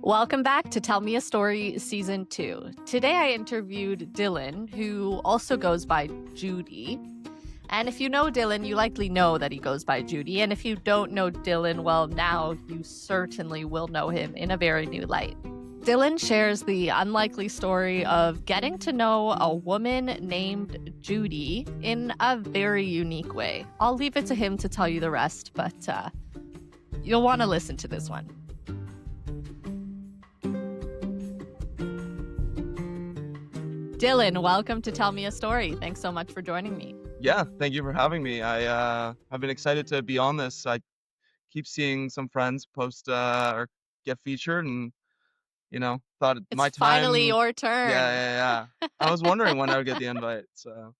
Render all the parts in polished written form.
Welcome back to Tell Me a Story Season 2. Today I interviewed Dylan, who also goes by Judy. And if you know Dylan, you likely know that he goes by Judy. And if you don't know Dylan, well, now you certainly will know him in a very new light. Dylan shares the unlikely story of getting to know a woman named Judy in a very unique way. I'll leave it to him to tell you the rest, but you'll want to listen to this one. Dylan, welcome to Tell Me a Story. Thanks so much for joining me. Yeah, thank you for having me. I've been excited to be on this. I keep seeing some friends post or get featured, and thought It's my finally time. your Yeah, turn. yeah, yeah. I was wondering when I would get the invite. So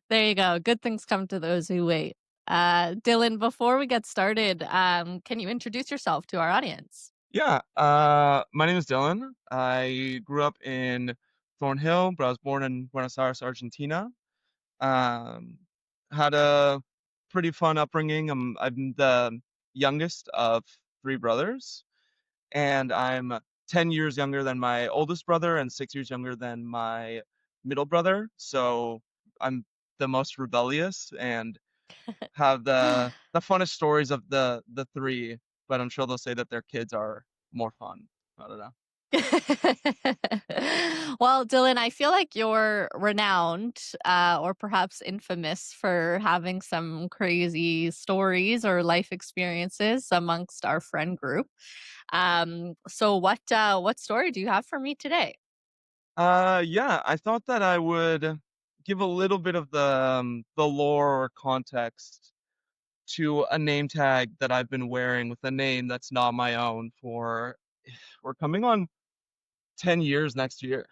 There you go. Good things come to those who wait. Dylan, before we get started, can you introduce yourself to our audience? yeah, my name is Dylan. I grew up in Thornhill, but I was born in Buenos Aires, Argentina. Um, had a pretty fun upbringing. I'm the youngest of three brothers. And I'm 10 years younger than my oldest brother and 6 years younger than my middle brother. So I'm the most rebellious and have the funnest stories of the three, but I'm sure they'll say that their kids are more fun. I don't know. Well, Dylan, I feel like you're renowned or perhaps infamous for having some crazy stories or life experiences amongst our friend group. So what story do you have for me today? Yeah, I thought that I would give a little bit of the lore or context to a name tag that I've been wearing with a name that's not my own for we're coming on 10 years next year.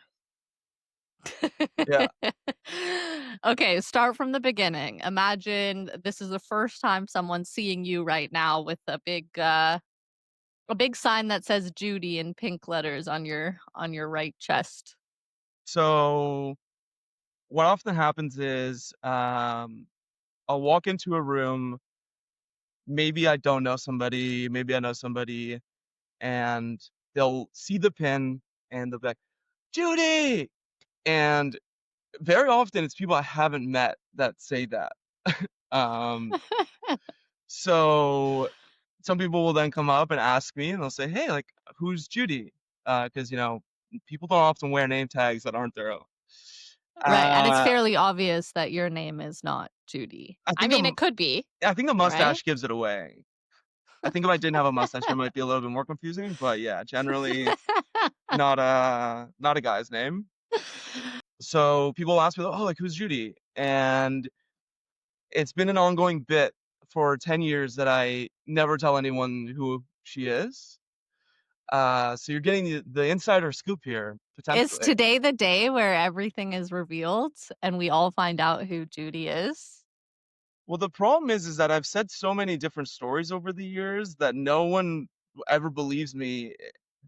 Yeah. Okay, start from the beginning. Imagine this is the first time someone's seeing you right now with a big sign that says Judy in pink letters on your right chest. So what often happens is I'll walk into a room, maybe I don't know somebody, maybe I know somebody, and they'll see the pin and they'll be like, Judy! And very often it's people I haven't met that say that. Um, so some people will then come up and ask me and they'll say, hey, like, who's Judy? Because, people don't often wear name tags that aren't their own. Right, and it's Uh, fairly obvious that your name is not Judy. I I think mean, the it could be, I think the right? mustache gives it away. I think if I didn't have a mustache, it might be a little bit more confusing. But yeah, generally not a guy's name. So people ask me, oh, like who's Judy? And it's been an ongoing bit for 10 years that I never tell anyone who she is. So you're getting the insider scoop here, Is potentially. today the day where everything is revealed and we all find out who Judy is? Well, the problem is that I've said so many different stories over the years that no one ever believes me.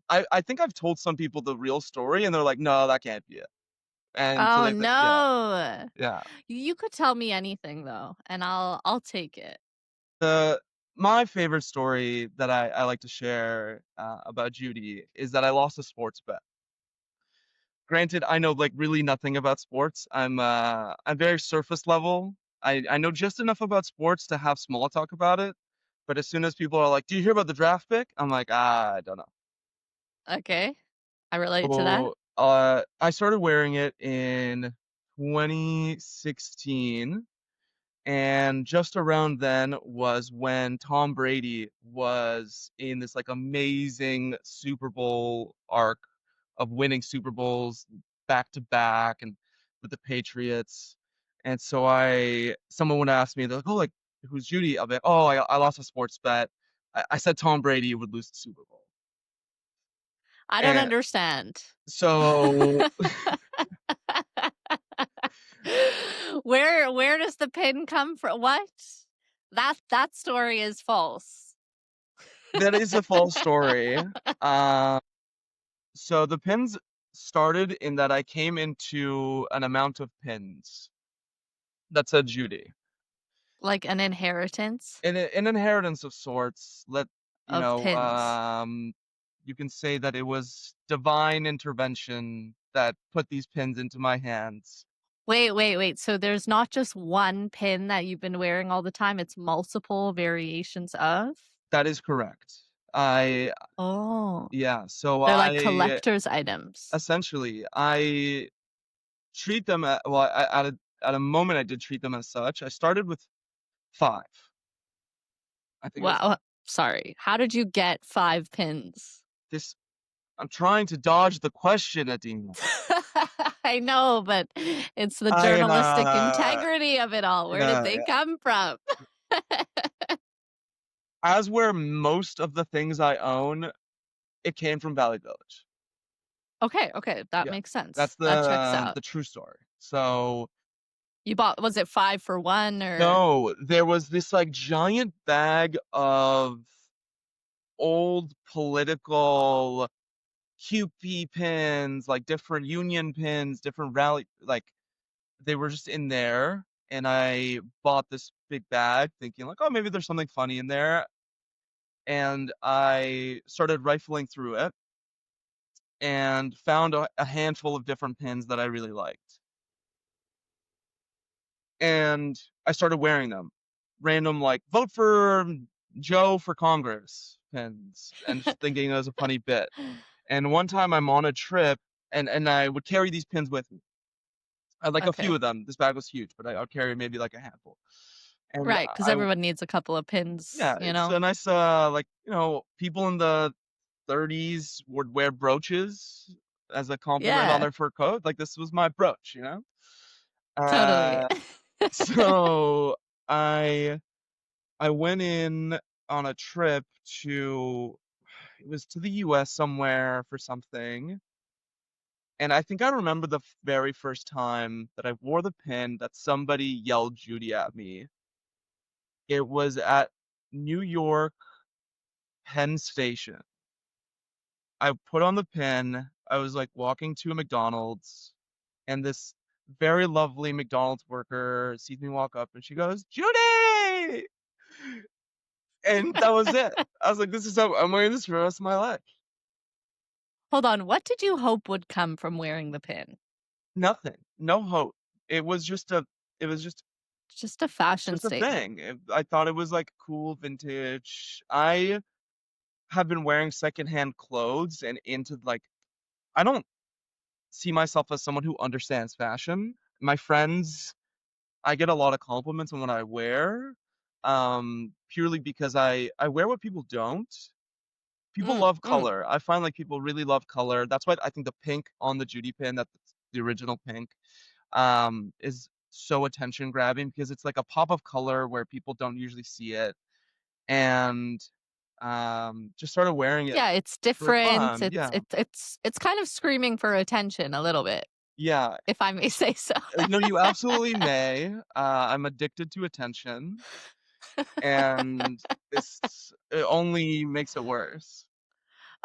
I think I've told some people the real story and they're like, no, that can't be it. And so Oh yeah, no. yeah. You could tell me anything though, and I'll take it. The My favorite story that I like to share about Judy is that I lost a sports bet. Granted, I know like really nothing about sports. I'm very surface level. I know just enough about sports to have small talk about it. But as soon as people are like, "Do you hear about the draft pick?" I'm like, I don't know. Okay. I relate to that. So, I started wearing it in 2016, and just around then was when Tom Brady was in this like amazing Super Bowl arc of winning Super Bowls back to back and with the Patriots. And so someone would ask me, they're like, oh, like, who's Judy? I'll be like, oh, I lost a sports bet. I said Tom Brady would lose the Super Bowl. I don't And understand. so Where does the pin come from? What? That story is false. that is a false story. Uh, so the pins started in that I came into an amount of pins that said Judy. Like an inheritance An inheritance of sorts. of pins. you can say that it was divine intervention that put these pins into my hands. Wait. So there's not just one pin that you've been wearing all the time, it's multiple variations of? That is correct. I Oh, Yeah, so they're like I collector's items. essentially I treat them at a moment I did treat them as such. I started with 5. I think it was Wow. Sorry. How did you get 5 pins? this I'm trying to dodge the question, Adina. I know, but it's the I journalistic integrity of it all. Where did yeah, they yeah. come from? As where most of the things I own, it came from Valley Village. Okay, that Yeah. makes That's sense. That checks out. the true story. So, You bought, was it 5 for 1 or? no, there was this like giant bag of old political QP pins, like different union pins, different rally, like they were just in there. And I bought this big bag thinking like, oh, maybe there's something funny in there. And I started rifling through it and found a handful of different pins that I really liked. And I started wearing them. Random like vote for Joe for Congress pins and just thinking it was a funny bit. And one time I'm on a trip and I would carry these pins with me. I had like a few Okay. of them. This bag was huge, but I'd carry maybe like a handful. And Right, because everyone needs a couple of pins, yeah, you it's know? a nice like, people in the 30s would wear brooches as a compliment on Yeah, their fur coat. Like this was my brooch. totally. Uh so I I went in on a trip to it was to the US somewhere for something. And I think I remember the very first time that I wore the pin that somebody yelled Judy at me. It was at New York Penn Station. I put on the pin. I was like walking to a McDonald's, and this very lovely McDonald's worker sees me walk up and she goes, Judy! And that was it. I was like, this is how I'm wearing this for the rest of my life. Hold on, what did you hope would come from wearing the pin? Nothing. No hope. It was Just a fashion just a statement. thing. I thought it was like cool vintage. I have been wearing secondhand clothes and into like I don't see myself as someone who understands fashion. My friends, I get a lot of compliments on what I wear, purely because I wear what people don't. People Mm, love mm. color. I find like people really love color. That's why I think the pink on the Judy pin, that's the original pink, is so attention grabbing because it's like a pop of color where people don't usually see it. And just started wearing it Yeah, it's for different. fun. It's Yeah. it's it's it's kind of screaming for attention a little bit, Yeah. if I may say so. No, you absolutely may. I'm addicted to attention, and this it only makes it worse.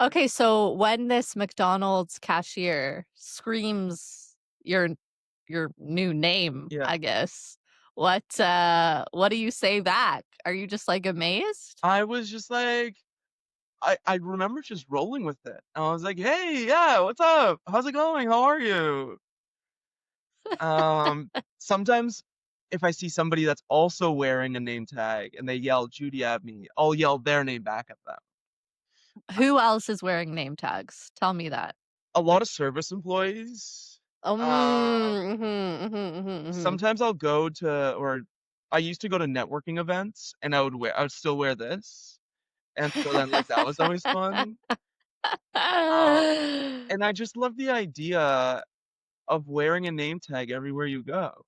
Okay, so when this McDonald's cashier screams your new name, Yeah. I guess, what do you say back? Are you just like amazed? I was just like I remember just rolling with it. I was like, "Hey, yeah, what's up? How's it going? How are you?" Um, Sometimes if I see somebody that's also wearing a name tag and they yell Judy at me, I'll yell their name back at them. Who else is wearing name tags? Tell me that. A lot of service employees. Mhm. Sometimes I'll go to or I used to go to networking events and I would still wear this. And so then like that was always fun. Um, and I just love the idea of wearing a name tag everywhere you go.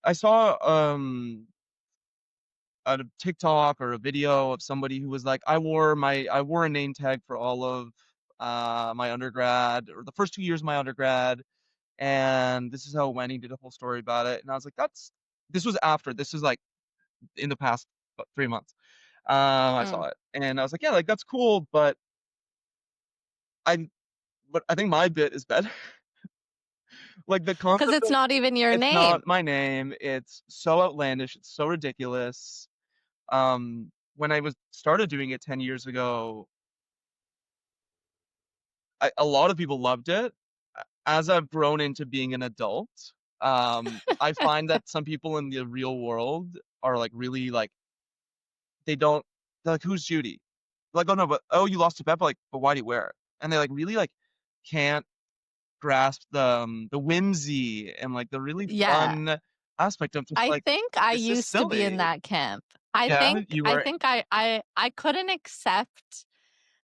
I saw a TikTok or a video of somebody who was like, I wore a name tag for all of my undergrad or the first 2 years of my undergrad, and this is how it went. He did a whole story about it, and I was like, this was like in the past 3 months. I Mm. saw it, and I was like, yeah, like that's cool, I but I think my bit is better. Like the 'Cause concept it's of not even your it's name. not my name. It's so outlandish. It's so ridiculous. When I was started doing it 10 years ago, a lot of people loved it. As I've grown into being an adult, I find that some people in the real world are like really like they don't they're like, who's Judy? Like, oh no, but oh, you lost a bet, but like, but why do you wear it? And they like really like can't grasp the whimsy and like the really Yeah. fun aspect of just I like think I it's just used to be in silly. that camp. I Yeah, think you I were. think I couldn't accept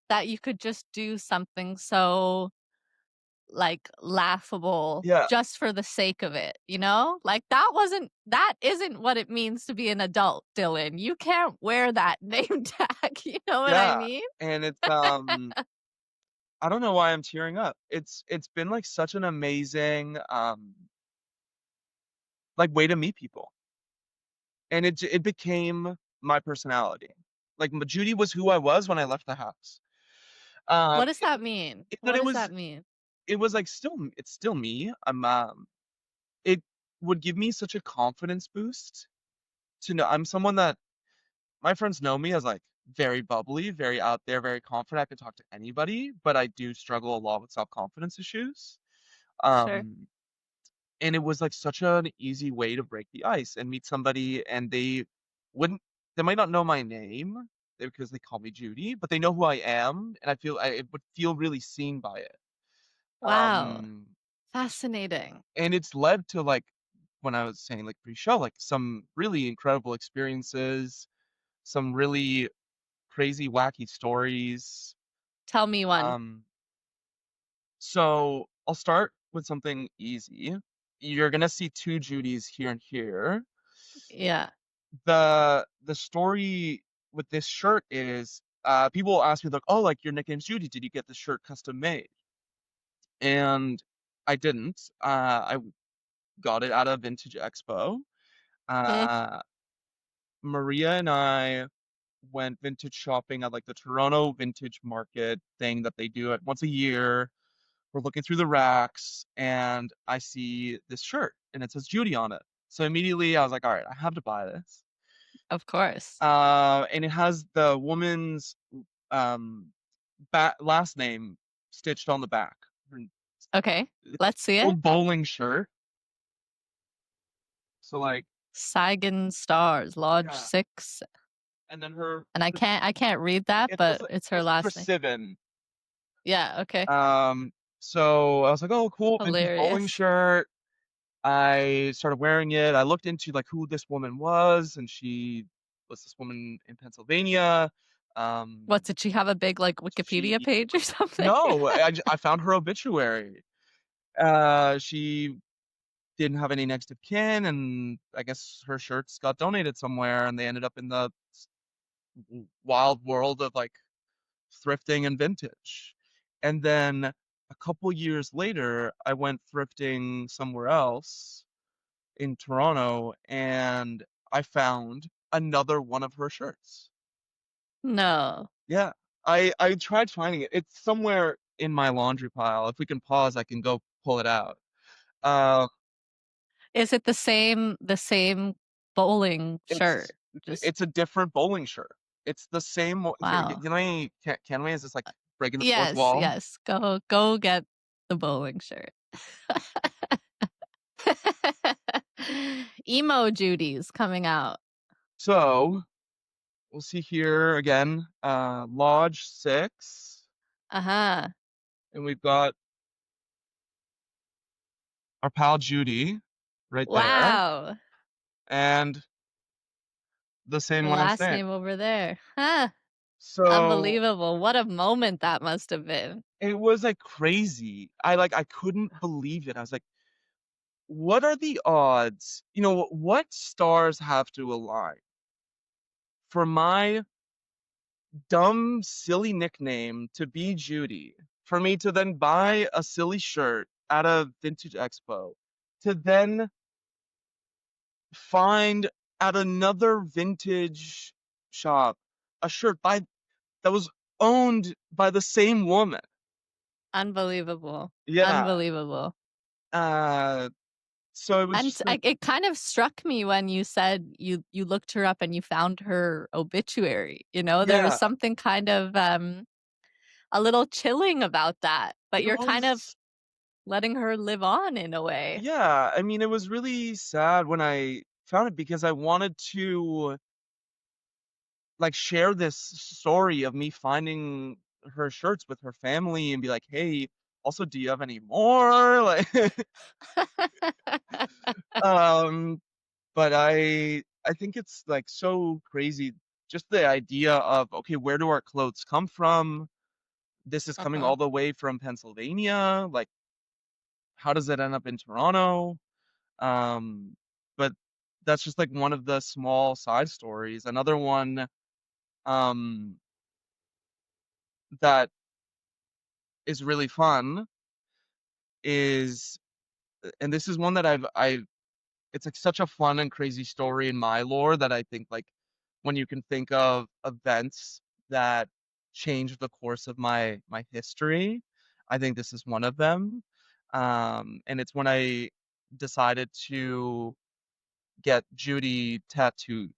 that you could just do something so like laughable Yeah, just for the sake of it, you know? Like that isn't what it means to be an adult, Dylan. You can't wear that name tag, you know what I yeah, mean? and it's I don't know why I'm tearing up. It's been like such an amazing like way to meet people, and it became my personality. Like Judy was who I was when I left the house. What does It, that mean? that What does that mean? it was like still it's still me. It would give me such a confidence boost to know I'm someone that my friends know me as like very bubbly, very out there, very confident. I can talk to anybody, but I do struggle a lot with self-confidence issues. Sure. Um, and it was like such an easy way to break the ice and meet somebody, and wouldn't, they might not know my name because they call me Judy, but they know who I am, and it would feel really seen by it. Wow. Um, Fascinating. and it's led to like when I was saying like pre-show, like some really incredible experiences, some really crazy, wacky stories. Tell me one. Um, so I'll start with something easy. You're gonna see two Judys here and here. Yeah. The story with this shirt is people will ask me like, oh, like your nickname's Judy. Did you get the shirt custom made? And I didn't. I got it at a vintage expo. Hmm. Uh, Maria and I went vintage shopping at like the Toronto Vintage Market thing that they do at once a year. We're looking through the racks and I see this shirt and it says Judy on it. So immediately I was like, all right, I have to buy this. Of course. And it has the woman's um last name stitched on the back. Okay. It's Let's see a it. bowling shirt. So like, Sagan Stars, Lodge yeah. 6. And then her, And I can't read that, it but says it's her it says last name. Precision. Yeah, okay. So I was like, oh, cool, vintage bowling Hilarious. shirt. I started wearing it. I looked into like who this woman was, and she was this woman in Pennsylvania. What, did she have a big like Wikipedia She page or something? no, I found her obituary. She didn't have any next of kin, and I guess her shirts got donated somewhere, and they ended up in the wild world of like thrifting and vintage. And then a couple years later, I went thrifting somewhere else in Toronto and I found another one of her shirts. No. Yeah. I tried finding it. It's somewhere in my laundry pile. If we can pause, I can go pull it out. Uh, Is it the same bowling shirt? it's Just it's a different bowling shirt. It's the same. Here, wow. you know, can we? Is this like breaking the fourth Yes, wall? yes. Go get the bowling shirt. Emo Judy's coming out. So we'll see here again. Lodge 6, Uh-huh. and we've got our pal Judy right there, Wow. and the same last Last name. name over there. Huh. So Unbelievable. What a moment that must have been. it was like crazy. I couldn't believe it. I was like, what are the odds? You know, what stars have to align for my dumb, silly nickname to be Judy, for me to then buy a silly shirt at a vintage expo, to then find at another vintage shop a shirt that was owned by the same woman. Unbelievable. Yeah. Unbelievable. Uh, so it was And just like, it kind of struck me when you said you looked her up and you found her obituary. You know, there was yeah, something kind of a little chilling about that, but It you're kind of was letting her live on in a way. yeah, I mean, it was really sad when I found it because I wanted to, like, share this story of me finding her shirts with her family and be like, "Hey, also, do you have any more?" Like, um, but I think it's, like, so crazy just the idea of, okay, where do our clothes come from? This is coming Uh-huh. all the way from Pennsylvania, like, how does it end up in Toronto? Um, but that's just, like, one of the small side stories. Another one, um, that is really fun is and this is one that I've it's, like, such a fun and crazy story in my lore that I think, like, when you can think of events that changed the course of my history, I think this is one of them. And it's when I decided to get Judy tattooed.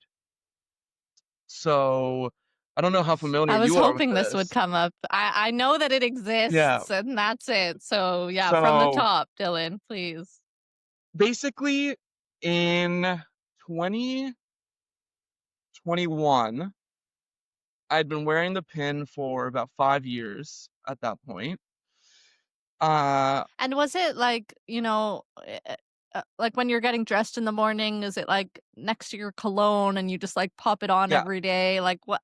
So, I don't know how familiar I was you are with hoping this would this. come up. I know that it Yeah. exists, and that's it. So, yeah, from the So, top, Dylan, please. basically, in 2021, I'd been wearing the pin for about 5 years at that point. Uh, And was it like, like when you're getting dressed in the morning, is it like next to your cologne and you just like pop it on yeah, every day? Like what?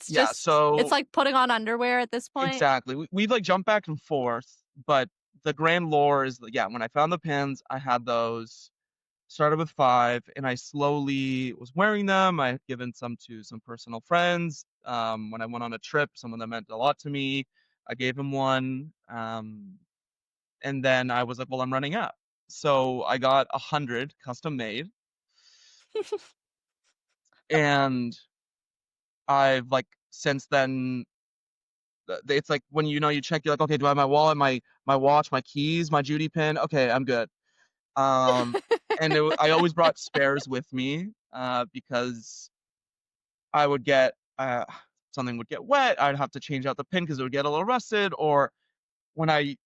yeah, It's so like putting on underwear at this point. exactly. We've, like, jumped back and forth, but the grand lore is that, yeah, when I found the pins, I had those, started with 5, and I slowly was wearing them. I had given some to some personal friends. When I went on a trip, someone that meant a lot to me, I gave him one. And then I was like, "Well, I'm running out." So I got 100 custom made, and I've, like, since then, it's like when, you check, you're like, "Okay, do I have my wallet, my watch, my keys, my Judy pin? Okay, I'm good." Um, and I always brought spares with me, because I would get, something would get wet, I'd have to change out the pin because it would get a little rusted, or when I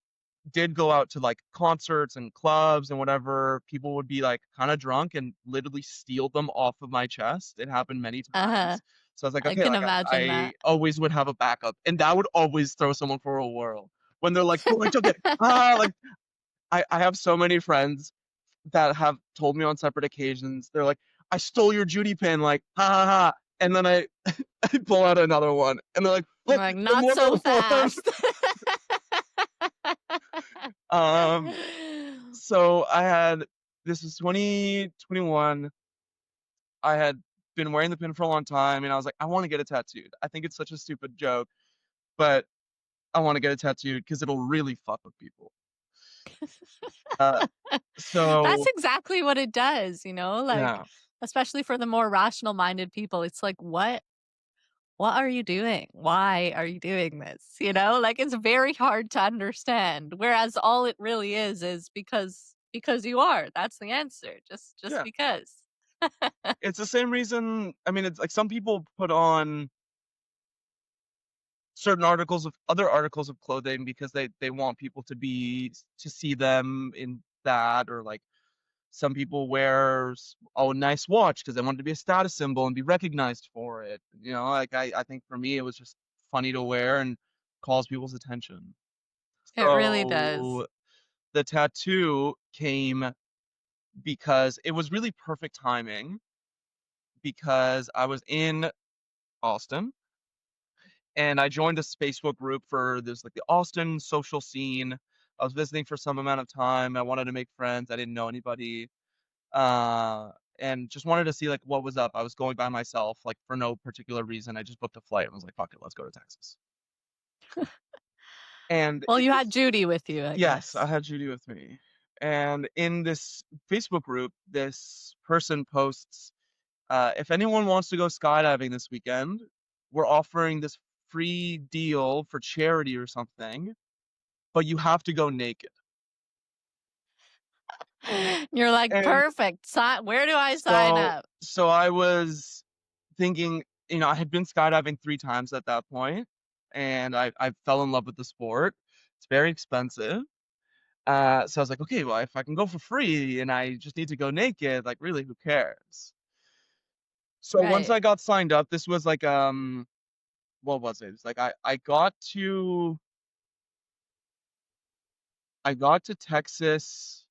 did go out to, like, concerts and clubs and whatever, people would be, like, kinda drunk and literally steal them off of my chest. It happened many Uh-huh. times. So I was like, I "Okay," can like, imagine I that. always would have a backup, and that would always throw someone for a whirl. When they're like, "Oh, I took it." Like, I have so many friends that have told me on separate occasions, they're like, "I stole your Judy pin," like, "Ha, ha, ha," and then I pull out another one, and they're like, You're "Look, like, the not more so one." fast. Um So I had this was 2021. I had been wearing the pin for a long time, and I was like, I want to get it tattooed. I think it's such a stupid joke, but I want to get it tattooed because it'll really fuck with people. Uh, That's so exactly what it does, like, yeah, especially for the more rational minded people. It's like, what are you doing? Why are you doing this? Like it's very hard to understand. Whereas all it really is because you are. That's the answer. Just yeah. because. It's the same reason. I mean, it's like some people put on certain articles of other articles of clothing because they want people to see them in that, or like some people wear a nice watch because they want it to be a status symbol and be recognized for it. Like I think for me it was just funny to wear and calls people's attention. It really does. So the tattoo came because it was really perfect timing because I was in Austin and I joined a Facebook group for this, like, the Austin social scene. I was visiting for some amount of time. I wanted to make friends. I didn't know anybody. uh, and just wanted to see, like, what was up. I was going by myself, like, for no particular reason. I just booked a flight and was like, "Fuck it, let's go to Texas." And Well, in you had this, Judy with you, I yes, I guess. had Judy with me. And in this Facebook group, this person posts, "If anyone wants to go skydiving this weekend, we're offering this free deal for charity or something, but you have to go naked." You're like, And perfect. Where do I sign so, up? I was thinking, I had been skydiving 3 times at that point, and I fell in love with the sport. It's very expensive. So I was like, okay, well, if I can go for free and I just need to go naked, like really, who cares? So once Right. I got signed up, this was like what was it? It's like I got to Texas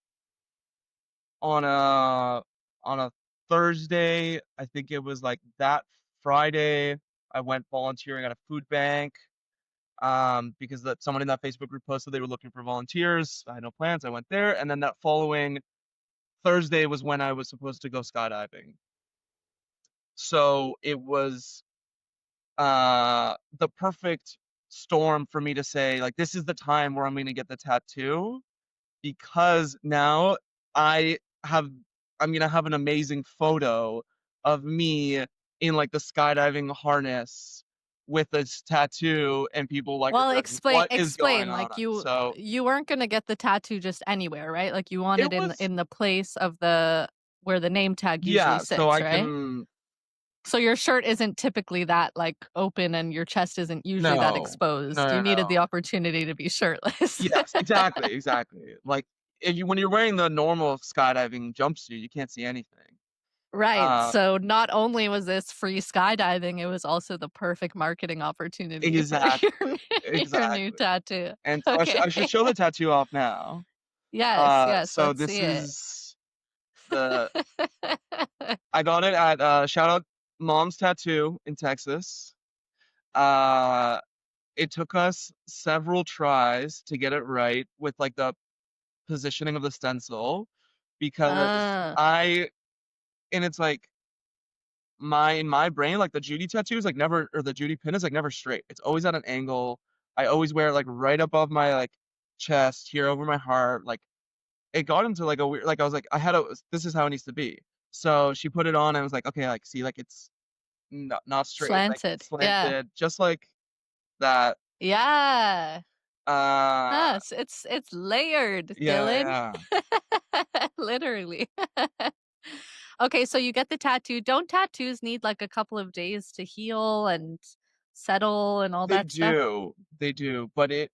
on a Thursday. I think it was like that Friday. I went volunteering at a food bank because that someone in that Facebook group posted they were looking for volunteers. I had no plans. I went there, and then that following Thursday was when I was supposed to go skydiving. So it was the perfect storm for me to say like this is the time where I'm going to get the tattoo because now I have I'm gonna have an amazing photo of me in like the skydiving harness with this tattoo, and people like are Well, gonna be like, what is going explain. on? Like So you weren't gonna get the tattoo just anywhere, right? Like you want it it was in the place of the where the name tag usually yeah, so sits, I right? can So your shirt isn't typically that like open and your chest isn't usually that no, exposed. no, You no, needed the no. opportunity to be shirtless. Yes, exactly, exactly. Like if you when you're wearing the normal skydiving jumpsuit, you can't see anything. Right. Uh, So not only was this free skydiving, it was also the perfect marketing opportunity for exactly, your new exactly. tattoo. And so Okay. I should show the tattoo off now. Yes, yes, So let's this see it. is the I got it at shout out Mom's Tattoo in Texas. Uh, it took us several tries to get it right with like the positioning of the stencil because uh, I and it's like my in my brain like the Judy tattoo is like never or the Judy pin is like never straight. It's always at an angle. I always wear it like right above my like chest here over my heart. Like it got into like a weird like I was like I had a this is how it needs to be. So she put it on and I was like okay like see like it's not straight it's like slanted. Yeah. slanted just like that. Yeah. Uh Yes, it's layered, yeah, Dylan. yeah. Literally. Okay, so you get the tattoo. Don't tattoos need like a couple of days to heal and settle and all They that stuff? do. They do, but it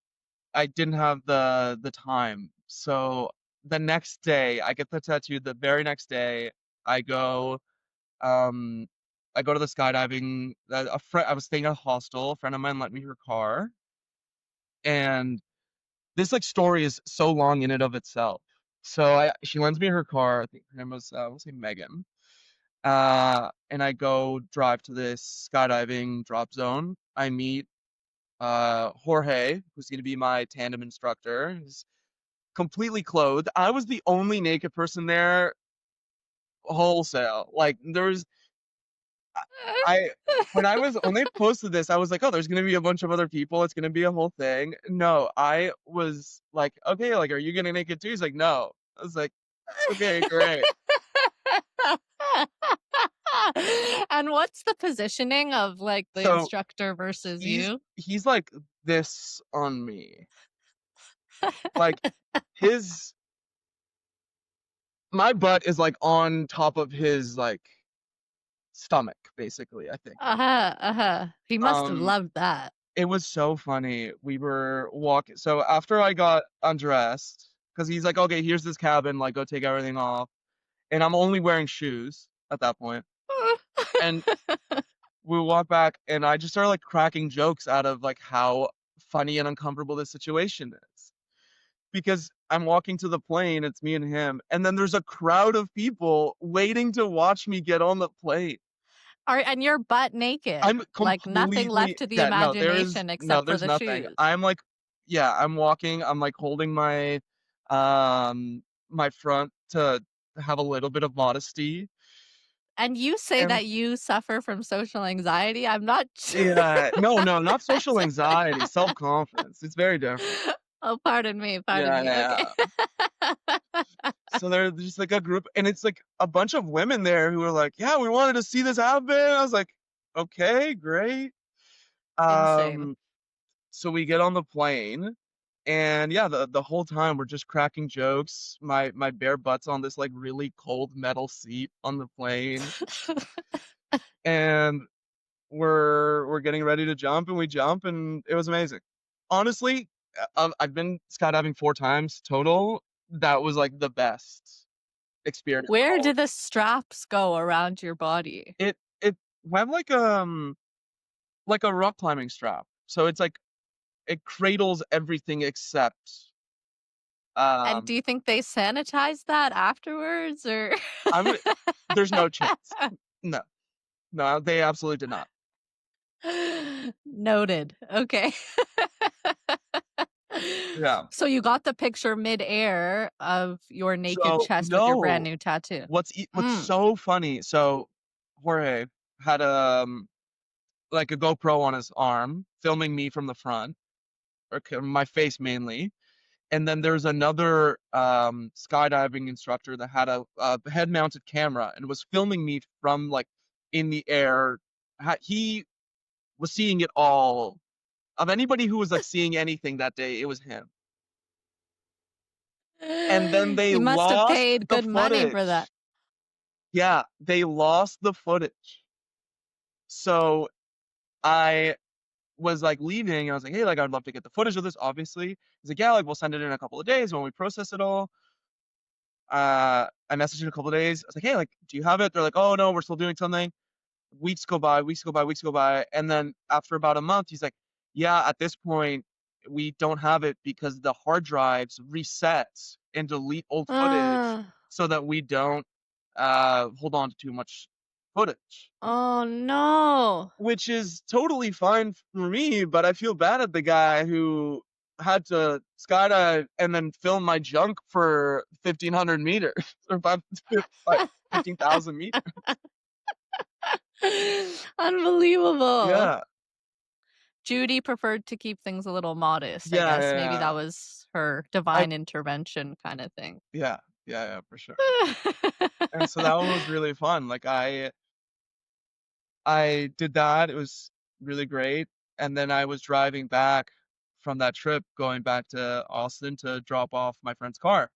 I didn't have the time. So the next day I get the tattoo the very next day I go um I go to the skydiving a friend I was staying at a hostel, a friend of mine lent me her car and this like story is so long in and of itself. So she lends me her car. I think her name was we'll say Megan. And I go drive to this skydiving drop zone. I meet Jorge, who's gonna be my tandem instructor. He's completely clothed. I was the only naked person there wholesale. Like there was I when I was when they posted this, I was like, oh, there's gonna be a bunch of other people. It's gonna be a whole thing. No, I was like, okay, like, are you gonna make it too? He's like, no. I was like, okay, great. And what's the positioning of like the So instructor versus you? he's like this on me. Like his my butt is like on top of his like stomach, basically, I think. Uh-huh, uh-huh. He must have Um, loved that. it was so funny. We were walking. So after I got undressed, because he's like, okay, here's this cabin, like go take everything off. And I'm only wearing shoes at that point. And we walk back and I just started like cracking jokes out of like how funny and uncomfortable this situation is. Because I'm walking to the plane, it's me and him, and then there's a crowd of people waiting to watch me get on the plane. Are and you're butt naked, I'm like nothing left completely to the yeah, no, there is imagination no, except for there's the nothing. shoes. I'm like yeah, I'm walking, I'm like holding um my front to have a little bit of modesty. And you say And that you suffer from social anxiety. I'm not sure yeah, no, no, not that's social anxiety, self-confidence. It's very different. Oh, pardon me, pardon Yeah, me. Okay. yeah. So there's just like a group, and it's like a bunch of women there who are like, "Yeah, we wanted to see this happen." I was like, "Okay, great." Insane. Um, so we get on the plane, and yeah, the whole time we're just cracking jokes. My bare butt's on this like really cold metal seat on the plane, and we're getting ready to jump, and we jump, and it was amazing. Honestly, I've been skydiving 4 times total. That was, like, the best experience of Where all of did the straps go around your body? it went like a rock climbing strap. So it's like it cradles everything except, And do um, you think they sanitized that afterwards or I'm there's no chance. No. No, they absolutely did not. Noted. Okay. Yeah. So you got the picture midair of your naked So chest with your brand no, new tattoo. what's Mm. so funny, so Jorge had, like a GoPro on his arm filming me from the front, or my face mainly. And then there's another skydiving instructor that had a head-mounted camera and was filming me from like in the air. He was seeing it all. Of anybody who was like seeing anything that day, it was him. And then they You must have lost paid the good money for that. footage. Yeah, they lost the footage. So I was like leaving, and I was like, hey, like I'd love to get the footage of this, obviously. He's like, yeah, like we'll send it in a couple of days when we process it all. I messaged in a couple of days. I was like, hey, like, do you have it? They're like, oh no, we're still doing something. Weeks go by, weeks go by, weeks go by. And then after about a month, he's like, yeah, at this point, we don't have it because the hard drives reset and delete old footage Uh, so that we don't hold on to too much footage. oh no. Which is totally fine for me, but I feel bad at the guy who had to skydive and then film my junk for 1,500 meters or 15,000 meters. Unbelievable. Yeah, Judy preferred to keep things a little modest, I yeah, guess. Maybe yeah. that was her I divine intervention kind of thing. yeah, yeah, yeah, for sure. And so that one was really fun. Like I did that. It was really great. And then I was driving back from that trip, going back to Austin to drop off my friend's car.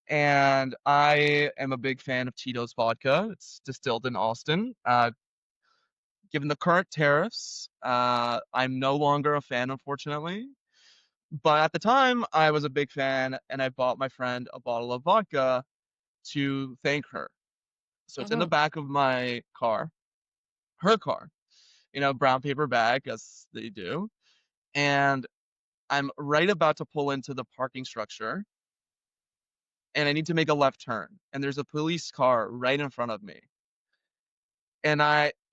And I am a big fan of Tito's vodka. It's distilled in Austin. Given the current tariffs, I'm no longer a fan, unfortunately. But at the time, I was a big fan, and I bought my friend a bottle of vodka to thank her. So it's in the Mhm. back of my car, her car, brown paper bag, as they do. And I'm right about to pull into the parking structure, and I need to make a left turn. And there's a police car right in front of me. And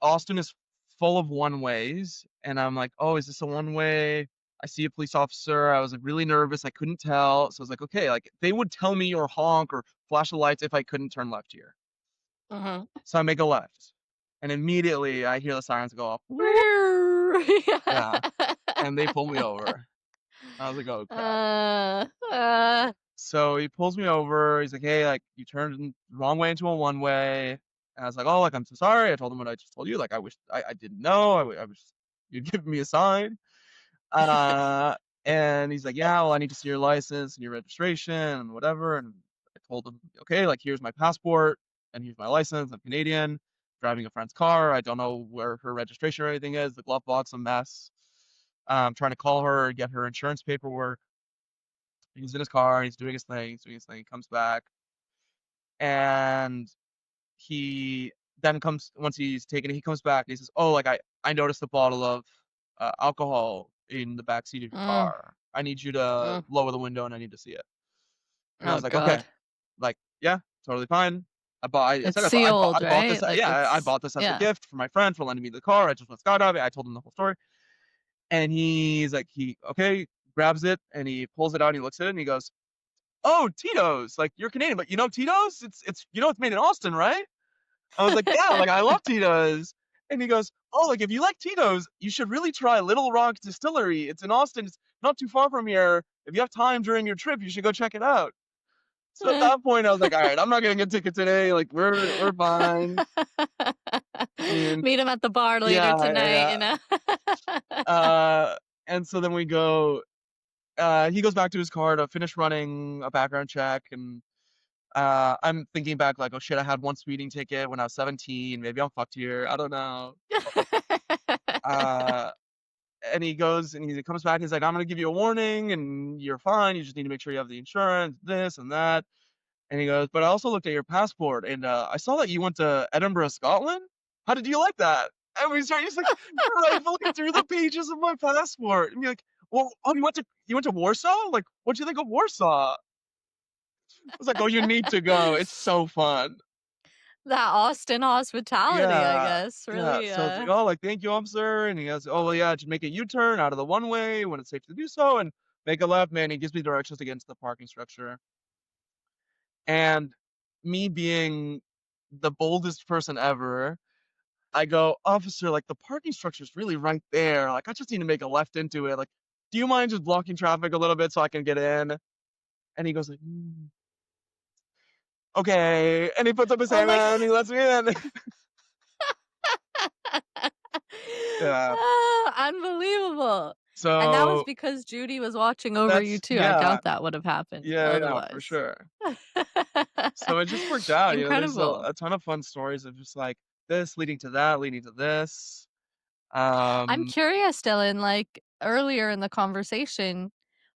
Austin is full of one ways, and I'm like, oh, is this a one way? I see a police officer. I was like really nervous. I couldn't tell. So I was like, okay, like they would tell me or honk or flash the lights if I couldn't turn left here. Mhm. So I make a left. And immediately I hear the sirens go off. Yeah. And they pull me over. I was like, oh crap. Uh, uh, So he pulls me over. He's like, hey, like you turned the wrong way into a one way. And I was like, oh, like I'm so sorry. I told him what I just told you. Like I wish I didn't know. I wish you'd give me a sign. Uh, and he's like, yeah, well, I need to see your license and your registration and whatever. And I told him, okay, like here's my passport and here's my license. I'm Canadian, driving a friend's car. I don't know where her registration or anything is. The glove box a mess. Trying to call her, get her insurance paperwork. He's in his car. He's doing his thing. He's doing his thing. He comes back, and he then comes once he's taken it. He comes back and he says, "Oh, like I noticed a bottle of alcohol in the back seat of your mm, car. I need you to mm. lower the window and I need to see it." And I Oh was like, "Okay, God. like yeah, totally fine." I It's said I sealed, bought this. right? Like Yeah, I it's bought this as a yeah. gift for my friend for lending me the car. I just went skydiving. I told him the whole story, and he's like, he okay, grabs it and he pulls it out and he looks at it and he goes, "Oh, Tito's. Like you're Canadian, but you know Tito's? It's it's made in Austin, right?" I was like, "Yeah, like I love Tito's." And he goes, "Oh, like if you like Tito's, you should really try Little Rock Distillery. It's in Austin. It's not too far from here. If you have time during your trip, you should go check it out." So at that point, I was like, "All right, I'm not getting a ticket today. Like we're fine." I mean, Meet him at the bar later yeah, tonight, yeah, you know? yeah. And so then we go. He goes back to his car to finish running a background check, and I'm thinking back like, oh shit, I had one speeding ticket when I was 17. Maybe I'm fucked here. I don't know. Uh, and he goes and he comes back. He's like, I'm gonna give you a warning, and you're fine. You just need to make sure you have the insurance, this and that. And he goes, but I also looked at your passport, and I saw that you went to Edinburgh, Scotland. How did you like that? And we start just like rifling through the pages of my passport, and be like, well, oh, you went to Warsaw? Like, what'd you think of Warsaw? I was like, oh, you need to go. It's so fun. That Austin hospitality, I Yeah. guess, Yeah. really. So it's like, oh, like, thank you, officer. And he goes, oh, well, yeah, just make a U-turn out of the one way when it's safe to do so and make a left, man. He gives me directions to get into the parking structure. And me being the boldest person ever, I go, officer, like, the parking structure is really right there. Like, I just need to make a left into it. Like, do you mind just blocking traffic a little bit so I can get in? And he goes like, okay. And he puts up his Oh hand my out and he lets me in. Yeah. Unbelievable. And that was So because Judy was watching over you too. I yeah. doubt that would have happened Yeah, for otherwise. sure. So it just worked out, there's Incredible. a ton of fun stories of just, like, this leading to that, leading to this. I'm Um, curious, Dylan, like earlier in the conversation,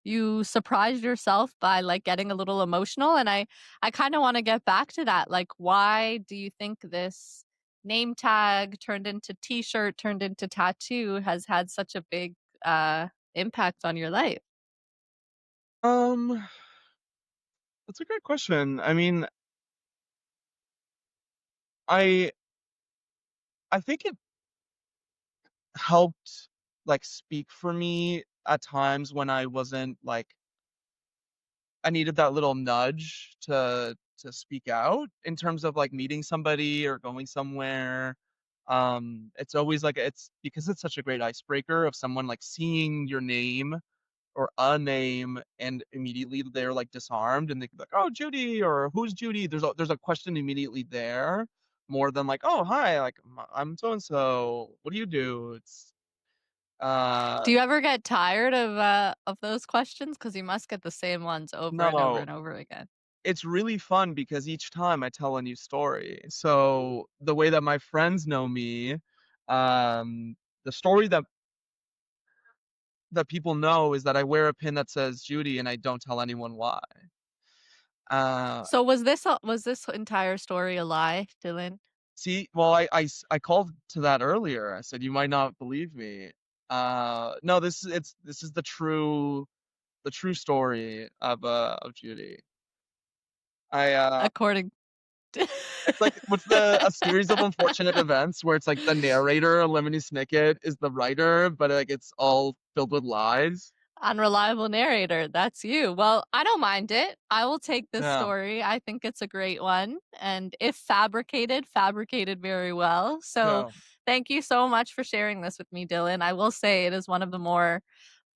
you surprised yourself by like getting a little emotional, and I kind of want to get back to that. Like, why do you think this name tag turned into t-shirt, turned into tattoo has had such a big impact on your life? um, that's a great question. I mean, I I think it helped, like, speak for me at times when I wasn't, like, I needed that little nudge to speak out in terms of, like, meeting somebody or going somewhere. It's always like it's because it's such a great icebreaker of someone, like, seeing your name or a name and immediately they're, like, disarmed and they can be like, "Oh, Judy," or "Who's Judy?" There's a question immediately there more than like, "Oh, hi, like, I'm so and so. What do you do?" Uh Do you ever get tired of those questions? Because you must get the same ones over and over no. and over again. It's really fun because each time I tell a new story. So the way that my friends know me, um, the story that people know is that I wear a pin that says Judy and I don't tell anyone why. Uh, So was this entire story a lie, Dylan? See, well, I called to that earlier. I said you might not believe me. No, this is the true story of Judy. I According to It's like what's the a series of unfortunate events where it's like the narrator, Lemony Snicket, is the writer, but like it's all filled with lies. unreliable narrator. That's you. Well, I don't mind it. I will take this Yeah, story. I think it's a great one. And if fabricated, fabricated very well. So yeah, thank you so much for sharing this with me, Dylan. I will say it is one of the more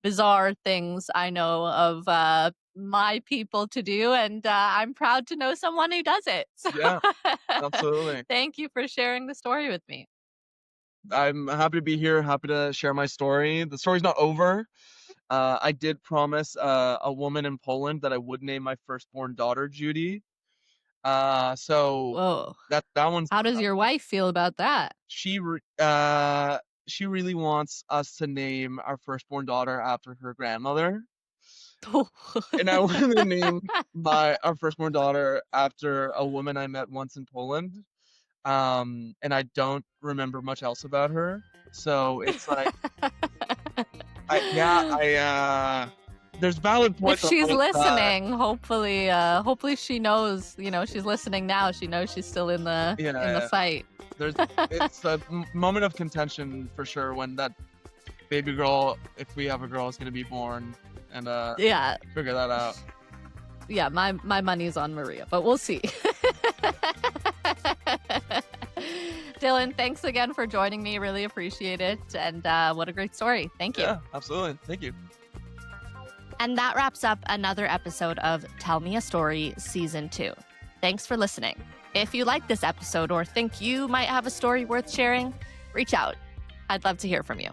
bizarre things I know of my people to do. And I'm proud to know someone who does it. So yeah, absolutely. thank you for sharing the story with me. I'm happy to be here, happy to share my story. The story's not over. I did promise a woman in Poland that I would name my firstborn daughter Judy. So Whoa. that one's How does your wife feel about that? she re- uh she really wants us to name our firstborn daughter after her grandmother. And I wanted to name our firstborn daughter after a woman I met once in Poland. And I don't remember much else about her. So it's like there's valid If points on she's both sides. listening, hopefully she knows, she's listening now. She knows she's still Yeah, in the yeah. fight. There's it's a moment of contention for sure when that baby girl, if we have a girl, is gonna be born and Yeah. figure that out. Yeah, my money's on Maria, but we'll see. Dylan, thanks again for joining me. Really appreciate it. And what a great story. Thank you. Yeah, absolutely. Thank you. And that wraps up another episode of Tell Me a Story Season 2. Thanks for listening. If you like this episode or think you might have a story worth sharing, reach out. I'd love to hear from you.